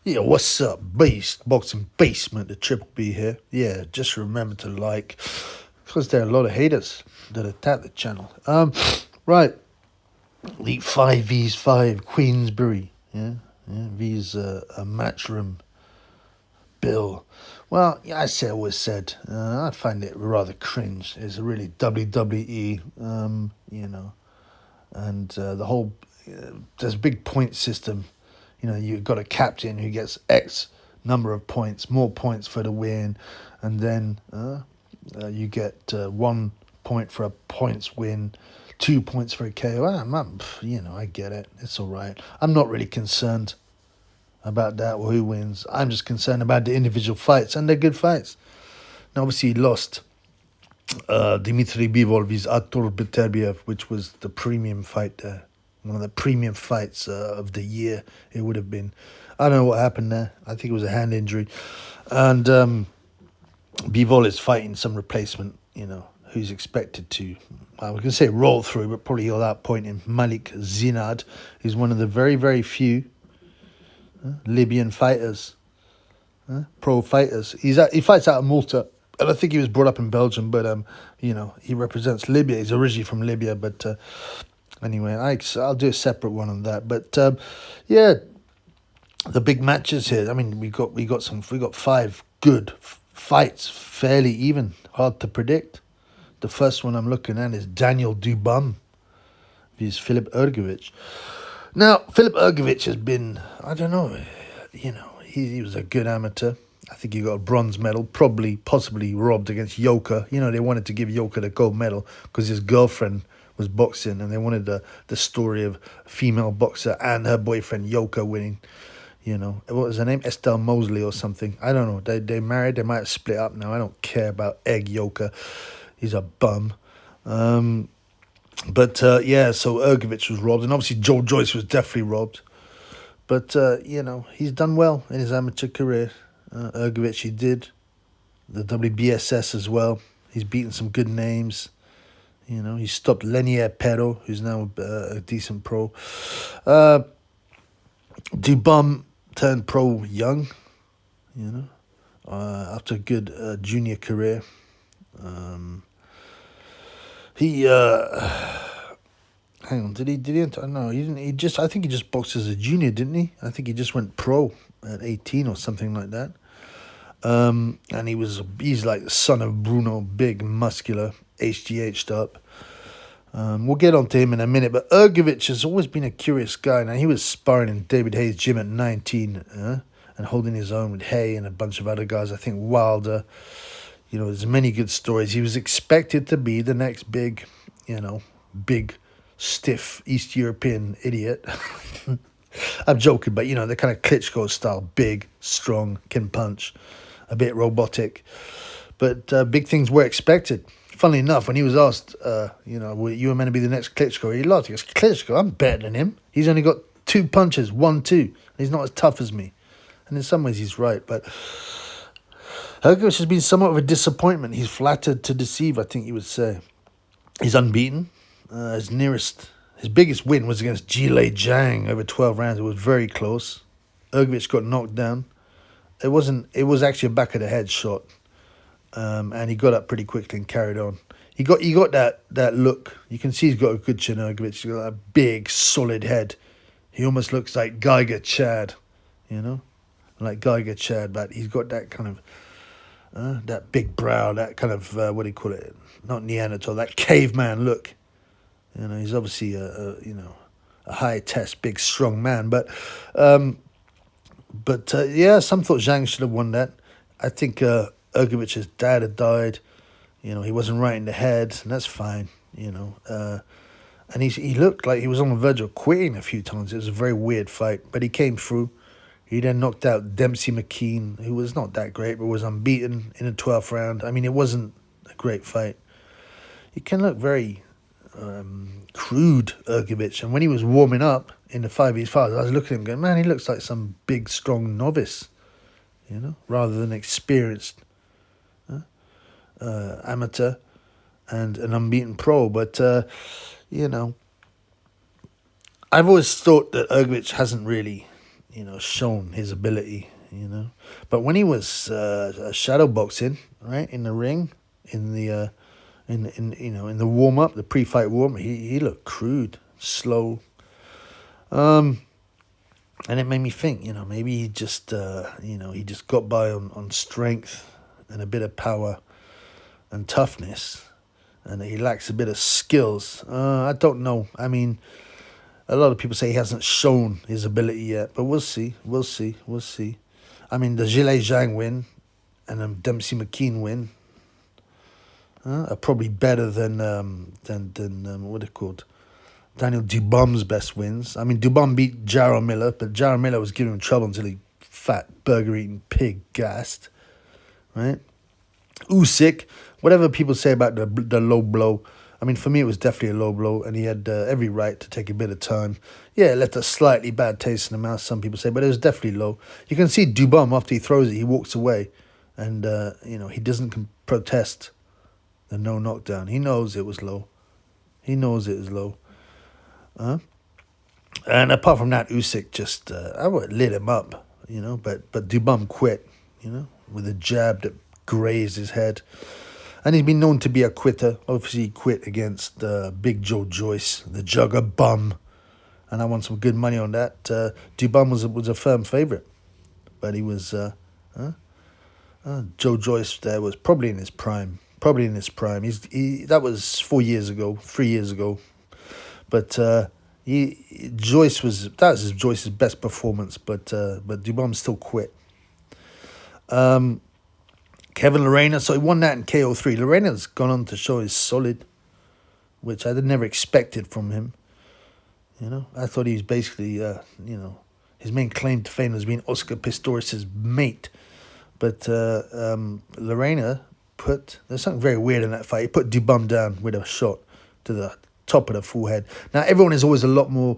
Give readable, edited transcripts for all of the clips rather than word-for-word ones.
Yeah, what's up, Beast? Boxing Basement, the Triple B here. Yeah, just remember to like, because there are a lot of haters that attack the channel. Right, Elite 5 V's 5, Queensbury. Yeah, V's a matchroom bill. Well, yeah, always said, I find it rather cringe. It's really WWE, and the whole, there's a big point system. You've got a captain who gets X number of points, more points for the win, and then you get 1 point for a points win, 2 points for a KO. I get it. It's all right. I'm not really concerned about that or who wins. I'm just concerned about the individual fights, and they're good fights. Now, obviously, he lost Dmitry Bivol vs Artur Beterbiev, which was the premium fight there. One of the premium fights of the year, it would have been. I don't know what happened there. I think it was a hand injury. And Bivol is fighting some replacement, who's expected to, I was going to say roll through, but probably he'll outpoint him. Malik Zinad, who's one of the very, very few Libyan fighters, pro fighters. He fights out of Malta. And I think he was brought up in Belgium, but, he represents Libya. He's originally from Libya, but... Anyway, I'll do a separate one on that. But the big matches here. I mean, we got 5 good fights, fairly even, hard to predict. The first one I'm looking at is Daniel DuBois vs Filip Hrgovic. Now, Filip Hrgovic has been, I don't know, he was a good amateur. I think he got a bronze medal, possibly robbed against Yoka. They wanted to give Yoka the gold medal because his girlfriend was boxing, and they wanted the story of a female boxer and her boyfriend Yoka winning. What was her name? Estelle Mosley or something. I don't know. They married. They might have split up now. I don't care about Egg Yoka. He's a bum. So Hrgovic was robbed, and obviously Joe Joyce was definitely robbed. But he's done well in his amateur career. Hrgovic, he did the WBSS as well. He's beaten some good names. He stopped Lenier Pero, who's now a decent pro. DuBois turned pro young, after a good junior career. Hang on, did he? No, he didn't. I think he just boxed as a junior, didn't he? I think he just went pro at 18 or something like that. And he's like the son of Bruno, big, muscular, HGH'd up. We'll get on to him in a minute, but Hrgovic has always been a curious guy. Now, he was sparring in David Hayes' gym at 19 and holding his own with Hay and a bunch of other guys. I think Wilder. There's many good stories. He was expected to be the next big, stiff East European idiot. I'm joking, but, the kind of Klitschko style, big, strong, can punch, a bit robotic. But big things were expected. Funnily enough, when he was asked, you were meant to be the next Klitschko, he laughed. He goes, Klitschko, I'm better than him. He's only got 2 punches, 1-2. He's not as tough as me. And in some ways, he's right. But Hrgovic has been somewhat of a disappointment. He's flattered to deceive, I think you would say. He's unbeaten. His biggest win was against Jile Zhang over 12 rounds. It was very close. Hrgovic got knocked down. It was actually a back of the head shot. And he got up pretty quickly and carried on. He got that look. You can see he's got a good chin, Hrgovic. He's got a big, solid head. He almost looks like Geiger Chad, like Geiger Chad, but he's got that kind of, that big brow, that kind of, what do you call it? Not Neanderthal, that caveman look. He's obviously a high test, big, strong man. But some thought Zhang should have won that. I think Hrgovic's dad had died. He wasn't right in the head, and that's fine. And he looked like he was on the verge of quitting a few times. It was a very weird fight, but he came through. He then knocked out Dempsey McKean, who was not that great, but was unbeaten in the 12th round. I mean, it wasn't a great fight. He can look very crude, Hrgovic. And when he was warming up in the 5v5, I was looking at him going, man, he looks like some big, strong novice, rather than experienced amateur and an unbeaten pro. But, I've always thought that Hrgovic hasn't really, shown his ability, But when he was shadow boxing, right, in the ring, in the in the warm up, the pre-fight warm, he looked crude, slow. And it made me think, maybe he just he just got by on strength and a bit of power and toughness, and he lacks a bit of skills. I don't know. I mean, a lot of people say he hasn't shown his ability yet, but we'll see. We'll see. We'll see. I mean, the Zhilei Zhang win and the Dempsey McKean win are probably better than what are they called? Daniel DuBois's best wins. I mean, DuBois beat Jarrell Miller, but Jarrell Miller was giving him trouble until he fat burger-eating pig gassed, right? Usyk, whatever people say about the low blow, I mean, for me, it was definitely a low blow, and he had every right to take a bit of time. Yeah, it left a slightly bad taste in the mouth, some people say, but it was definitely low. You can see DuBois, after he throws it, he walks away, and, he doesn't protest the no knockdown. He knows it was low. He knows it is low. And apart from that, Usyk just, I would lit him up, but DuBois quit, with a jab that grazed his head. And he's been known to be a quitter. Obviously, he quit against Big Joe Joyce, the jugger bum. And I won some good money on that. DuBois was a firm favourite. But he was, Joe Joyce there was probably in his prime. That was 4 years ago, 3 years ago. But that was Joyce's best performance. But DuBois still quit. Kevin Lerena, so he won that in KO3. Lorena's gone on to show he's solid, which I never expected from him. I thought he was basically, his main claim to fame was being Oscar Pistorius' mate. But Lerena there's something very weird in that fight. He put DuBois down with a shot to the top of the forehead. Now, everyone is always a lot more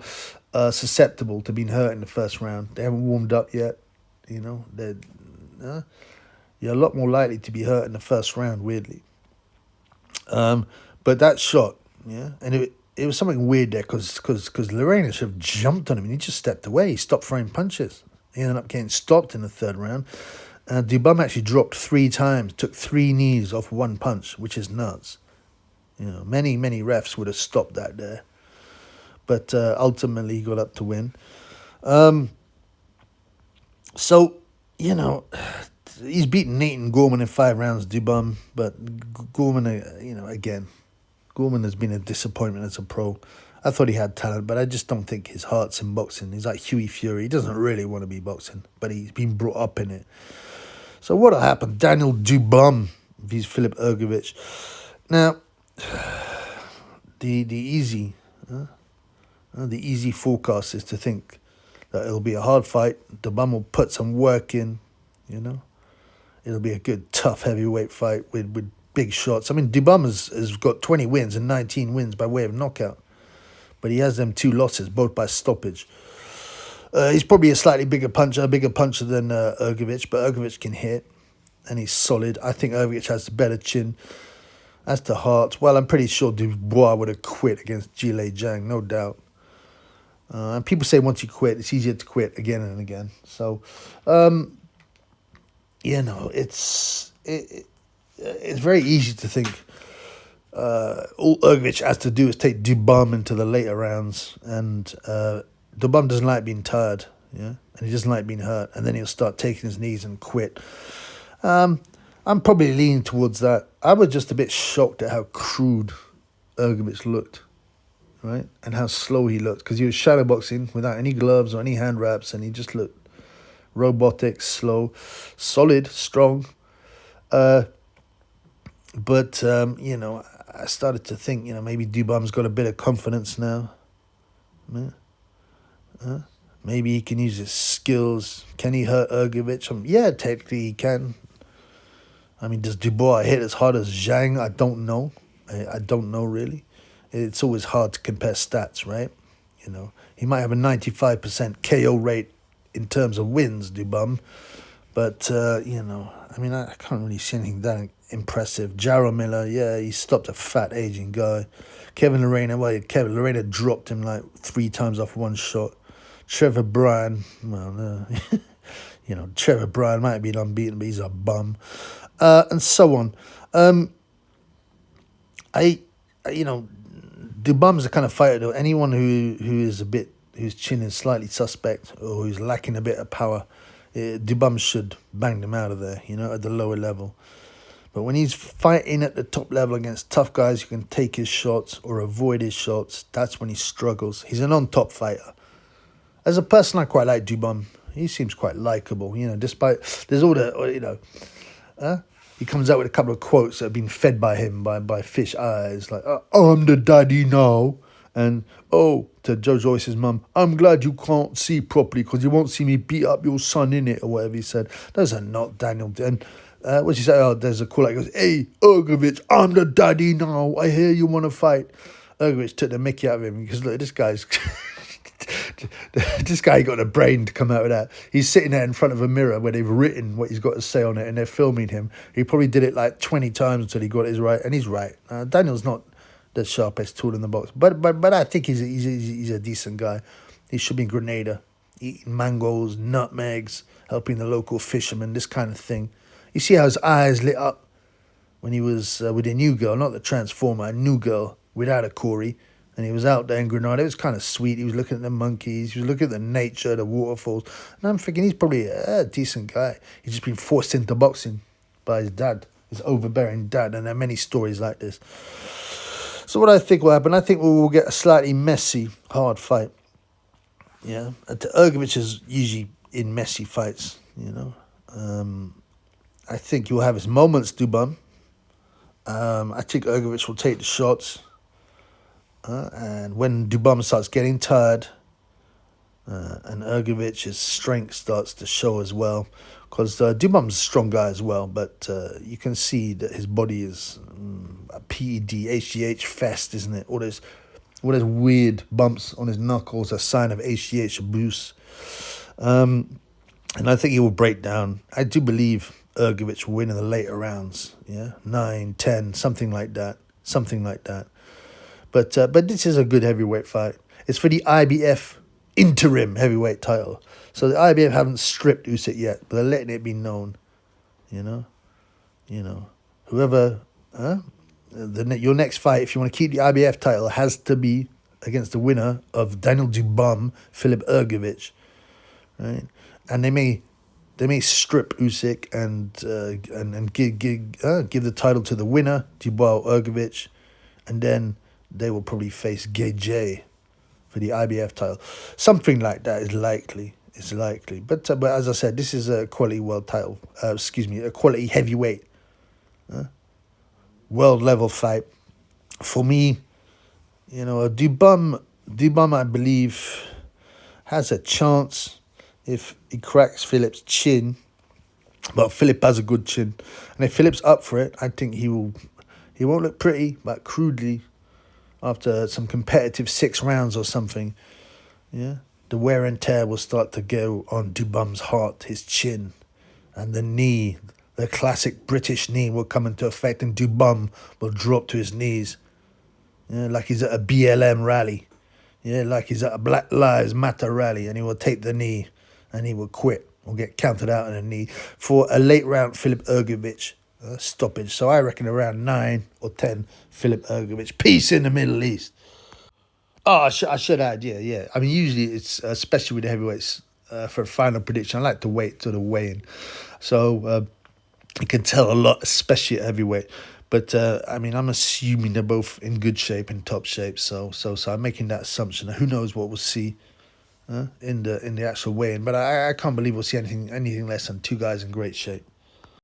susceptible to being hurt in the first round. They haven't warmed up yet. You're a lot more likely to be hurt in the first round, weirdly. But that shot, and it was something weird there because Lerena should have jumped on him and he just stepped away. He stopped throwing punches. He ended up getting stopped in the third round. DuBois actually dropped 3 times, took 3 knees off 1 punch, which is nuts. Many refs would have stopped that there. But ultimately he got up to win. So, he's beaten Nathan Gorman in 5 rounds, DuBois, but Gorman, again, Gorman has been a disappointment as a pro. I thought he had talent, but I just don't think his heart's in boxing. He's like Huey Fury. He doesn't really want to be boxing, but he's been brought up in it. So what'll happen? Daniel DuBois vs. Filip Hrgovic. Now, the easy forecast is to think that it'll be a hard fight. DuBois will put some work in, It'll be a good, tough heavyweight fight with big shots. I mean, DuBois has got 20 wins and 19 wins by way of knockout. But he has them 2 losses, both by stoppage. He's probably a slightly bigger puncher than Hrgovic, but Hrgovic can hit, and he's solid. I think Hrgovic has the better chin. As to heart, well, I'm pretty sure DuBois would have quit against Zhilei Zhang, no doubt. And people say once you quit, it's easier to quit again and again. So, it's very easy to think all Hrgovic has to do is take DuBois into the later rounds, and DuBois doesn't like being tired, and he doesn't like being hurt, and then he'll start taking his knees and quit. I'm probably leaning towards that. I was just a bit shocked at how crude Hrgovic looked, right, and how slow he looked, because he was shadowboxing without any gloves or any hand wraps, and he just looked robotic, slow, solid, strong. But I started to think, maybe DuBois got a bit of confidence now. Maybe he can use his skills. Can he hurt Hrgovic? Yeah, technically he can. I mean, does DuBois hit as hard as Zhang? I don't know. I don't know, really. It's always hard to compare stats, right? He might have a 95% KO rate in terms of wins, DuBois. But, I can't really see anything that impressive. Jarrell Miller, he stopped a fat, aging guy. Kevin Lerena dropped him like 3 times off 1 shot. Trevor Bryan, well, you know, Trevor Bryan might be unbeaten, but he's a bum, and so on. You know, DuBois is the kind of fighter though. Anyone who is a bit, whose chin is slightly suspect or who's lacking a bit of power, DuBois should bang them out of there. You know, at the lower level. But when he's fighting at the top level against tough guys who can take his shots or avoid his shots, that's when he struggles. He's an on-top fighter. As a person, I quite like DuBois. He seems quite likable, you know, despite there's all the, you know, he comes out with a couple of quotes that have been fed by him by fish eyes, like, I'm the daddy now. And, to Joe Joyce's mum, I'm glad you can't see properly because you won't see me beat up your son in it, or whatever he said. Those are not Daniel. And what'd you say? There's a call that goes, hey, Hrgovic, I'm the daddy now. I hear you want to fight. Hrgovic took the mickey out of him because, look, this guy's... this guy got a brain to come out of that. He's sitting there in front of a mirror where they've written what he's got to say on it and they're filming him. He probably did it like 20 times until he got it right, and he's right. Daniel's not the sharpest tool in the box, but I think he's a decent guy. He should be in Grenada, eating mangoes, nutmegs, helping the local fishermen, this kind of thing. You see how his eyes lit up when he was with a new girl, not the Transformer, a new girl without a Corey. And he was out there in Grenada. It was kind of sweet. He was looking at the monkeys. He was looking at the nature, the waterfalls. And I'm thinking he's probably a decent guy. He's just been forced into boxing by his dad, his overbearing dad. And there are many stories like this. So what I think will happen, I think we will get a slightly messy, hard fight. Yeah. Hrgovic is usually in messy fights, you know. I think you'll have his moments, DuBois. I think Hrgovic will take the shots. And when DuBois starts getting tired, and Hrgovic's strength starts to show as well, because DuBois is a strong guy as well, but you can see that his body is a PED, HGH fest, isn't it? All those weird bumps on his knuckles, a sign of HGH abuse. And I think he will break down. I do believe Hrgovic will win in the later rounds, 9, 10, something like that. But this is a good heavyweight fight. It's for the IBF Interim heavyweight title. So the IBF haven't stripped Usyk yet, but they're letting it be known. You know, whoever, your next fight, if you want to keep the IBF title, has to be against the winner of Daniel DuBois, Filip Hrgovic, right? And they may strip Usyk and give the title to the winner, DuBois or Hrgovic, and then they will probably face Gage for the IBF title. Something like that is likely. It's likely. But as I said, this is a quality world title. A quality heavyweight, world level fight. For me, you know, DuBois, I believe, has a chance if he cracks Filip's chin. But Filip has a good chin, and if Filip's up for it, I think he will. He won't look pretty, but crudely, after some competitive 6 rounds or something, the wear and tear will start to go on DuBois' heart, his chin, and the knee. The classic British knee will come into effect, and DuBois will drop to his knees, like he's at a BLM rally, like he's at a Black Lives Matter rally, and he will take the knee, and he will quit or get counted out on a knee for a late round Filip Hrgovic stoppage. So I reckon around 9 or 10, Filip Hrgovic. Peace in the Middle East. Oh, I should add, yeah. I mean, usually it's, especially with the heavyweights, for a final prediction, I like to wait till the weigh-in. So you can tell a lot, especially at heavyweight. But, I mean, I'm assuming they're both in good shape, in top shape. So I'm making that assumption. Who knows what we'll see in the actual weigh-in. But I can't believe we'll see anything less than 2 guys in great shape.